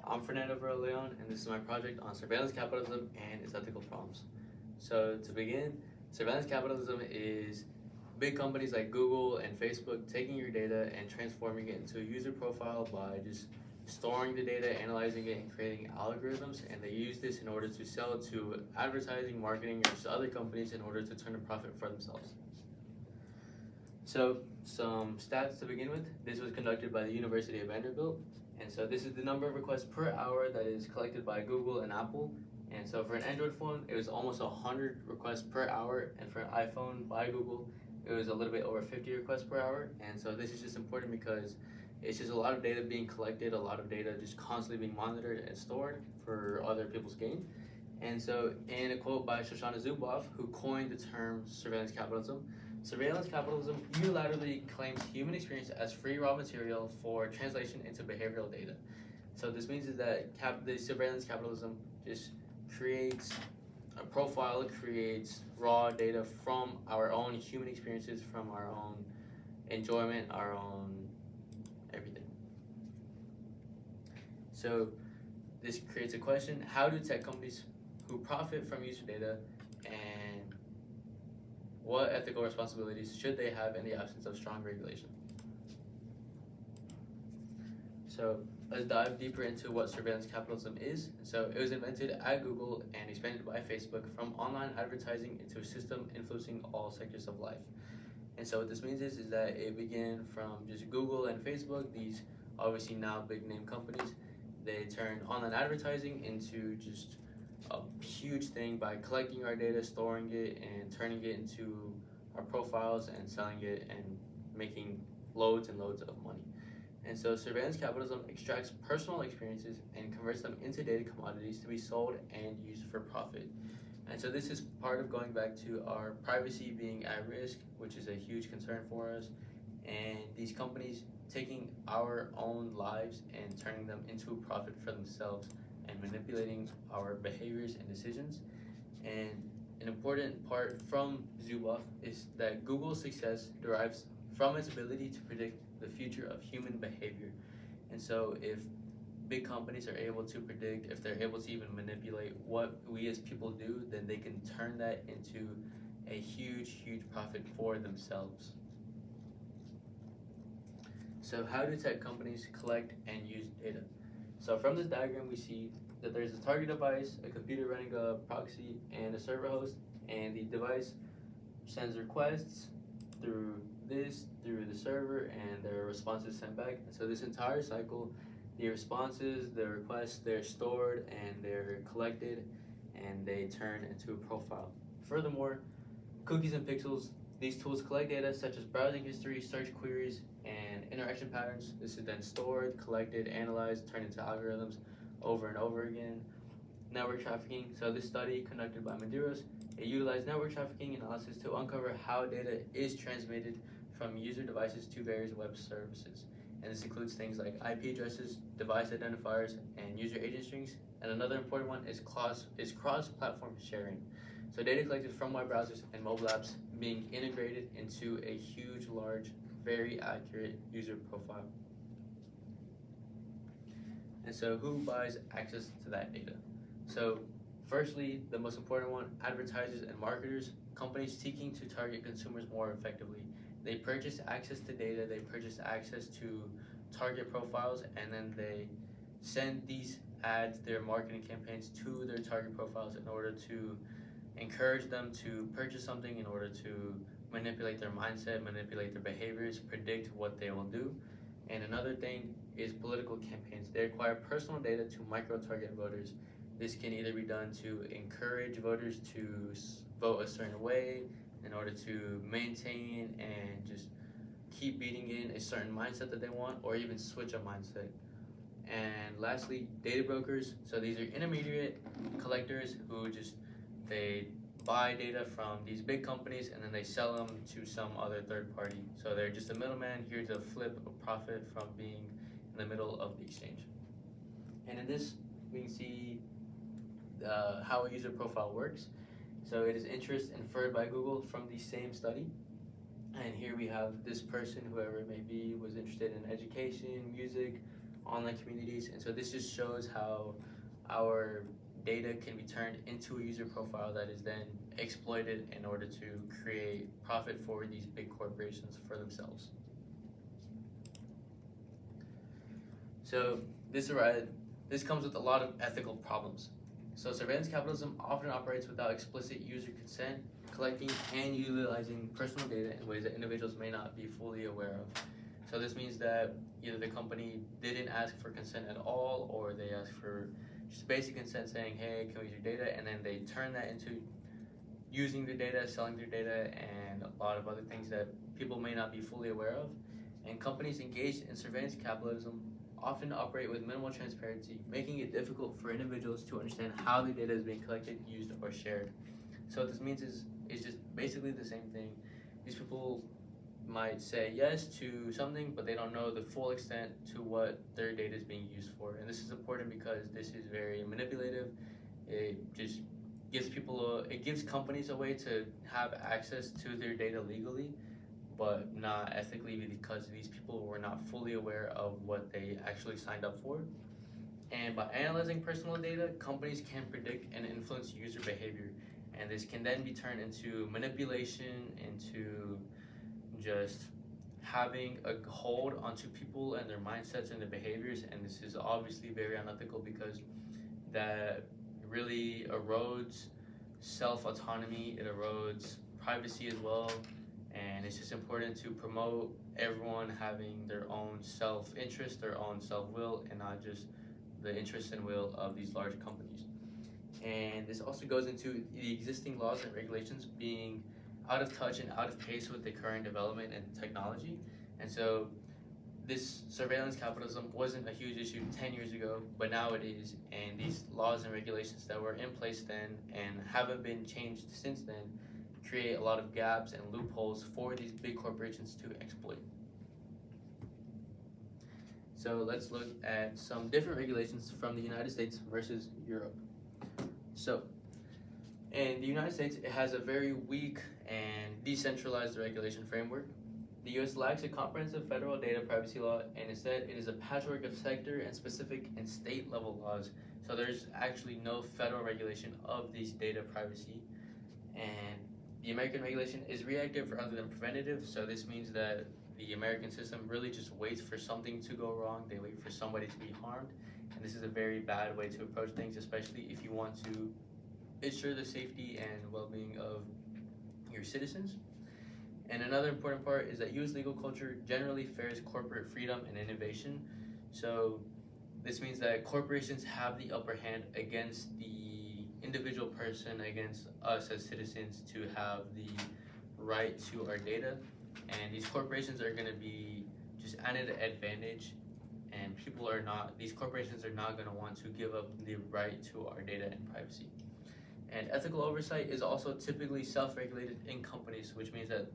I'm Fernando Leon, and this is my project on surveillance capitalism and its ethical problems. So, to begin, surveillance capitalism is big companies like Google and Facebook taking your data and transforming it into a user profile by just storing the data, analyzing it, and creating algorithms. And they use this in order to sell it to advertising, marketing, or to other companies in order to turn a profit for themselves. So, some stats to begin with. This was conducted by the University of Vanderbilt. And so this is the number of requests per hour that is collected by Google and Apple. And so for an Android phone, it was almost 100 requests per hour. And for an iPhone by Google, it was a little bit over 50 requests per hour. And so this is just important because it's just a lot of data being collected, a lot of data just constantly being monitored and stored for other people's gain. And so in a quote by Shoshana Zuboff, who coined the term surveillance capitalism, surveillance capitalism unilaterally claims human experience as free raw material for translation into behavioral data. So this means is that the surveillance capitalism just creates a profile, creates raw data from our own human experiences, from our own enjoyment, our own everything. So this creates a question: how do tech companies who profit from user data, and what ethical responsibilities should they have in the absence of strong regulation? So let's dive deeper into what surveillance capitalism is. So it was invented at Google and expanded by Facebook from online advertising into a system influencing all sectors of life. And so what this means is that it began from just Google and Facebook, these obviously now big name companies. They turned online advertising into just a huge thing by collecting our data, storing it, and turning it into our profiles and selling it and making loads and loads of money. And so surveillance capitalism extracts personal experiences and converts them into data commodities to be sold and used for profit. And so this is part of going back to our privacy being at risk, which is a huge concern for us, and these companies taking our own lives and turning them into a profit for themselves and manipulating our behaviors and decisions. And an important part from Zuboff is that Google's success derives from its ability to predict the future of human behavior. And so if big companies are able to predict, if they're able to even manipulate what we as people do, then they can turn that into a huge profit for themselves. So how do tech companies collect and use data? So from this diagram we see that there's a target device, a computer running a proxy, and a server host, and the device sends requests through the server, and their responses sent back. And so this entire cycle, the responses, the requests, they're stored and they're collected and they turn into a profile. Furthermore, cookies and pixels, these tools collect data such as browsing history, search queries, and interaction patterns. This is then stored, collected, analyzed, turned into algorithms over and over again. Network trafficking. So this study conducted by Medeiros, it utilized network trafficking analysis to uncover how data is transmitted from user devices to various web services. And this includes things like IP addresses, device identifiers, and user agent strings. And another important one is cross-platform sharing. So data collected from web browsers and mobile apps being integrated into a huge, large, very accurate user profile. And so who buys access to that data? So firstly, the most important one, advertisers and marketers, companies seeking to target consumers more effectively. They purchase access to data, they purchase access to target profiles, and then they send these ads, their marketing campaigns, to their target profiles in order to encourage them to purchase something, in order to manipulate their mindset, manipulate their behaviors, predict what they will do. And another thing is political campaigns. They acquire personal data to micro-target voters. This can either be done to encourage voters to vote a certain way in order to maintain and just keep beating in a certain mindset that they want, or even switch a mindset. And lastly, data brokers. So these are intermediate collectors who they buy data from these big companies and then they sell them to some other third party. So they're just a middleman here to flip a profit from being in the middle of the exchange. And in this, we can see how a user profile works. So it is interest inferred by Google from the same study. And here we have this person, whoever it may be, was interested in education, music, online communities. And so this just shows how our data can be turned into a user profile that is then exploited in order to create profit for these big corporations for themselves. So this comes with a lot of ethical problems. So surveillance capitalism often operates without explicit user consent, collecting and utilizing personal data in ways that individuals may not be fully aware of. So this means that either the company didn't ask for consent at all, or they asked for just basic consent saying, hey, can we use your data? And then they turn that into using their data, selling their data, and a lot of other things that people may not be fully aware of. And companies engaged in surveillance capitalism often operate with minimal transparency, making it difficult for individuals to understand how the data is being collected, used, or shared. So what this means is just basically the same thing. These people might say yes to something, but they don't know the full extent to what their data is being used for. And this is important because this is very manipulative. It just gives companies a way to have access to their data legally, but not ethically, because these people were not fully aware of what they actually signed up for. And by analyzing personal data, companies can predict and influence user behavior. And this can then be turned into manipulation, into just having a hold onto people and their mindsets and their behaviors. And this is obviously very unethical because that really erodes self-autonomy, it erodes privacy as well. And it's just important to promote everyone having their own self-interest, their own self-will, and not just the interest and will of these large companies. And this also goes into the existing laws and regulations being out of touch and out of pace with the current development and technology. And so this surveillance capitalism wasn't a huge issue 10 years ago, but now it is. And these laws and regulations that were in place then and haven't been changed since then create a lot of gaps and loopholes for these big corporations to exploit. So let's look at some different regulations from the United States versus Europe. So in the United States, it has a very weak and decentralized regulation framework. The U.S. lacks a comprehensive federal data privacy law, and instead it is a patchwork of sector and specific and state level laws. So there's actually no federal regulation of these data privacy. And the American regulation is reactive rather than preventative. So this means that the American system really just waits for something to go wrong. They wait for somebody to be harmed. And this is a very bad way to approach things, especially if you want to ensure the safety and well-being of your citizens. And another important part is that U.S. legal culture generally favors corporate freedom and innovation. So this means that corporations have the upper hand against the individual person, against us as citizens, to have the right to our data. And these corporations are going to be just at an advantage, and these corporations are not going to want to give up the right to our data and privacy. And ethical oversight is also typically self-regulated in companies, which means that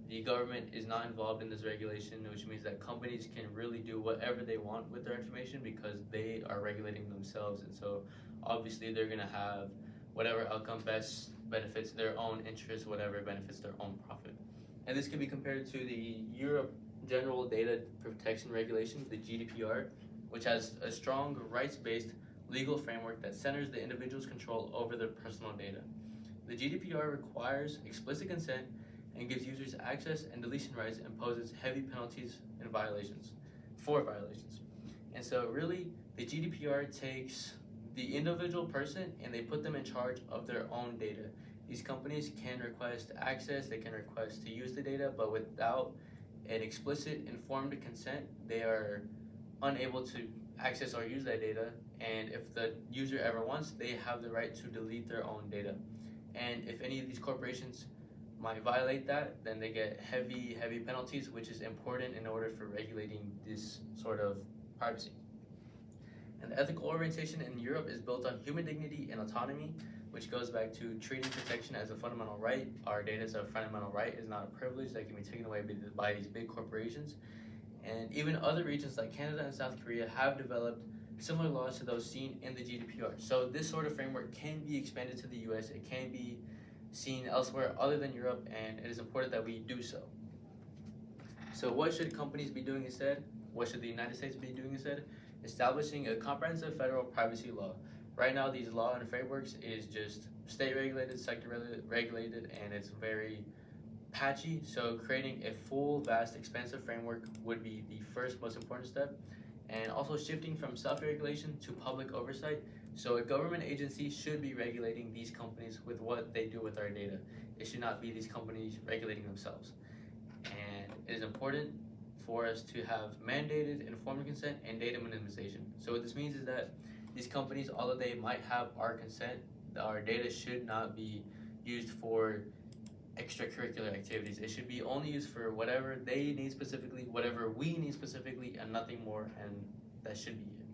the government is not involved in this regulation, which means that companies can really do whatever they want with their information because they are regulating themselves. And so obviously they're going to have whatever outcome best benefits their own interests, whatever benefits their own profit. And this can be compared to the Europe General Data Protection Regulation, the GDPR, which has a strong rights-based legal framework that centers the individual's control over their personal data. The GDPR requires explicit consent and gives users access and deletion rights and imposes heavy penalties for violations. And so really, the GDPR takes the individual person and they put them in charge of their own data. These companies can request access, they can request to use the data, but without an explicit informed consent, they are unable to access or use that data. And if the user ever wants, they have the right to delete their own data. And if any of these corporations might violate that, then they get heavy penalties, which is important in order for regulating this sort of privacy. And the ethical orientation in Europe is built on human dignity and autonomy, which goes back to treating protection as a fundamental right. Our data is a fundamental right, is not a privilege that can be taken away by these big corporations. And even other regions like Canada and South Korea have developed similar laws to those seen in the GDPR. So this sort of framework can be expanded to the US, it can be seen elsewhere other than Europe, and it is important that we do so. So what should companies be doing instead? What should the United States be doing instead? establishing a comprehensive federal privacy law. Right now, these law and frameworks is just state regulated, sector regulated, and it's very patchy. So creating a full, vast, expansive framework would be the first most important step. And also shifting from self-regulation to public oversight. So a government agency should be regulating these companies with what they do with our data. It should not be these companies regulating themselves. And it is important for us to have mandated informed consent and data minimization. So what this means is that these companies, although they might have our consent, our data should not be used for extracurricular activities. It should be only used for whatever they need specifically, whatever we need specifically, and nothing more, and that should be it.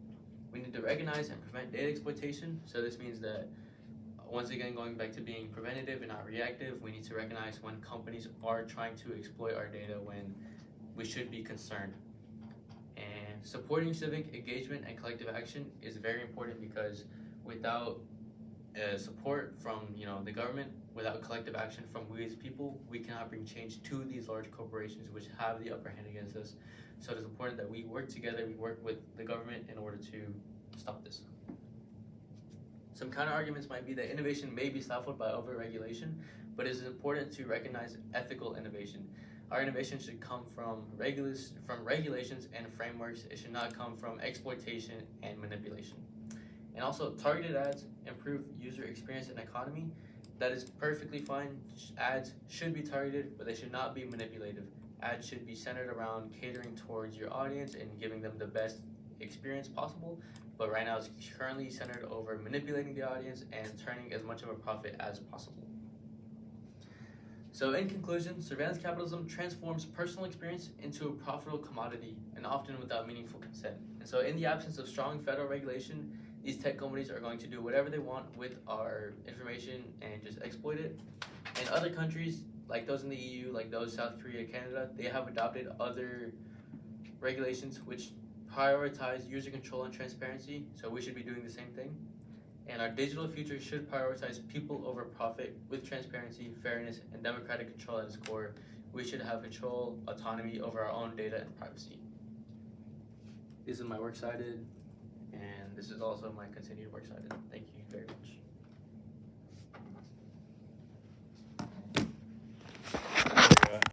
We need to recognize and prevent data exploitation. So this means that, once again, going back to being preventative and not reactive, we need to recognize when companies are trying to exploit our data when we should be concerned. And supporting civic engagement and collective action is very important, because without support from the government, without collective action from we as people, we cannot bring change to these large corporations which have the upper hand against us. So it is important that we work together, we work with the government in order to stop this. Some counter arguments might be that innovation may be stifled by over-regulation, but it is important to recognize ethical innovation. Our innovation should come from regulations and frameworks. It should not come from exploitation and manipulation. And also, targeted ads improve user experience and economy. That is perfectly fine. Ads should be targeted, but they should not be manipulative. Ads should be centered around catering towards your audience and giving them the best experience possible. But right now, it's currently centered over manipulating the audience and turning as much of a profit as possible. So in conclusion, surveillance capitalism transforms personal experience into a profitable commodity, and often without meaningful consent. And so in the absence of strong federal regulation, these tech companies are going to do whatever they want with our information and just exploit it. And other countries, like those in the EU, like those South Korea, Canada, they have adopted other regulations which prioritize user control and transparency, so we should be doing the same thing. And our digital future should prioritize people over profit with transparency, fairness, and democratic control at its core. We should have control, autonomy over our own data and privacy. This is my works cited, and this is also my continued works cited. Thank you very much.